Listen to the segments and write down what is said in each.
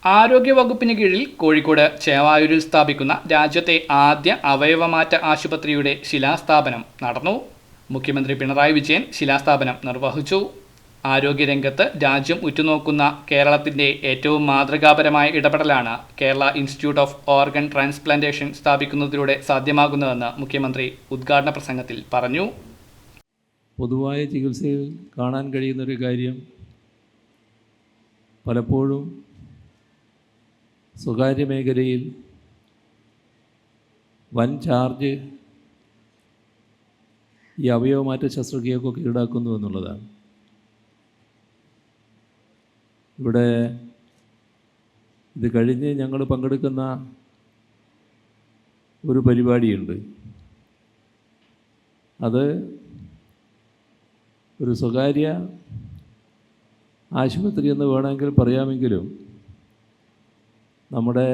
ആരോഗ്യവകുപ്പിന് കീഴിൽ കോഴിക്കോട് ചേവായൂരിൽ സ്ഥാപിക്കുന്ന രാജ്യത്തെ ആദ്യ അവയവമാറ്റ ആശുപത്രിയുടെ ശിലാസ്ഥാപനം നടന്നു. മുഖ്യമന്ത്രി പിണറായി വിജയൻ ശിലാസ്ഥാപനം നിർവഹിച്ചു. ആരോഗ്യരംഗത്ത് രാജ്യം ഉറ്റുനോക്കുന്ന കേരളത്തിന്റെ ഏറ്റവും മാതൃകാപരമായ ഇടപെടലാണ് Kerala institute of organ transplantation സ്ഥാപിക്കുന്നതിലൂടെ സാധ്യമാകുന്നതെന്ന് മുഖ്യമന്ത്രി ഉദ്ഘാടന പ്രസംഗത്തിൽ പറഞ്ഞു. പൊതുവായ ചികിത്സയിൽ കാണാൻ കഴിയുന്നൊരു കാര്യം പലപ്പോഴും സ്വകാര്യ മേഖലയിൽ വൻ ചാർജ് ഈ അവയവമാറ്റ ശസ്ത്രക്രിയക്കൊക്കെ ഈടാക്കുന്നു എന്നുള്ളതാണ്. ഇവിടെ ഇത് കഴിഞ്ഞ് ഞങ്ങൾ പങ്കെടുക്കുന്ന ഒരു പരിപാടിയുണ്ട്. അത് ഒരു സ്വകാര്യ ആശുപത്രി എന്ന് വേണമെങ്കിൽ പറയാമെങ്കിലും നമ്മുടെ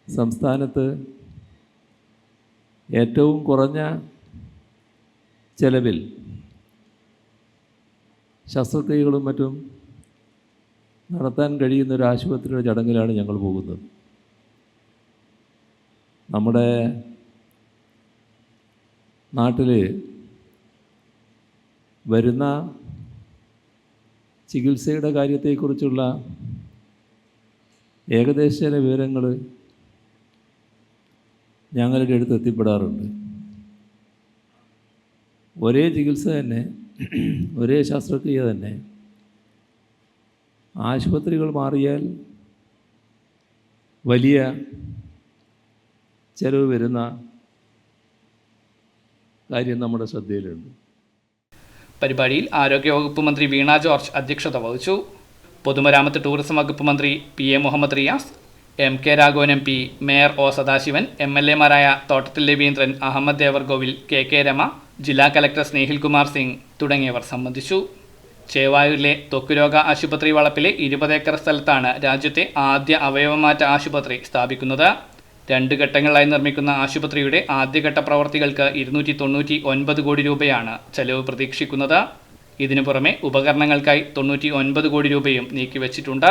സംസ്ഥാനത്ത് ഏറ്റവും കുറഞ്ഞ ചെലവിൽ ശസ്ത്രക്രിയകളും മറ്റും നടത്താൻ കഴിയുന്ന ഒരു ആശുപത്രിയുടെ ചടങ്ങിലാണ് ഞങ്ങൾ പോകുന്നത്. നമ്മുടെ നാട്ടിൽ വരുന്ന ചികിത്സയുടെ കാര്യത്തെക്കുറിച്ചുള്ള ഏകദേശ ചില വിവരങ്ങൾ ഞങ്ങളുടെ അടുത്ത് എത്തിപ്പെടാറുണ്ട്. ഒരേ ചികിത്സ തന്നെ, ഒരേ ശസ്ത്രക്രിയ തന്നെ ആശുപത്രികൾ മാറിയാൽ വലിയ ചെലവ് വരുന്ന കാര്യം നമ്മുടെ ശ്രദ്ധയിലുണ്ട്. പരിപാടിയിൽ ആരോഗ്യവകുപ്പ് മന്ത്രി വീണ ജോർജ് അധ്യക്ഷത വഹിച്ചു. പൊതുമരാമത്ത് ടൂറിസം വകുപ്പ് മന്ത്രി PA Muhammad Riyas, MK Raghavan MP, mayor O Sadasivan, MLA മാരായ തോട്ടത്തിൽ രവീന്ദ്രൻ, അഹമ്മദ് ദേവർകോവിൽ, KK രമ, ജില്ലാ കലക്ടർ സ്നേഹിൽ കുമാർ സിംഗ് തുടങ്ങിയവർ സംബന്ധിച്ചു. ചേവായൂരിലെ ത്വക്കുരോഗ ആശുപത്രി വളപ്പിലെ 20 ഏക്കർ സ്ഥലത്താണ് രാജ്യത്തെ ആദ്യ അവയവമാറ്റ ആശുപത്രി സ്ഥാപിക്കുന്നത്. 2 ഘട്ടങ്ങളായി നിർമ്മിക്കുന്ന ആശുപത്രിയുടെ ആദ്യഘട്ട പ്രവർത്തികൾക്ക് 299 കോടി രൂപയാണ് ചെലവ് പ്രതീക്ഷിക്കുന്നത്. ഇതിനു പുറമെ ഉപകരണങ്ങൾക്കായി 99 കോടി രൂപയും നീക്കിവച്ചിട്ടുണ്ട്.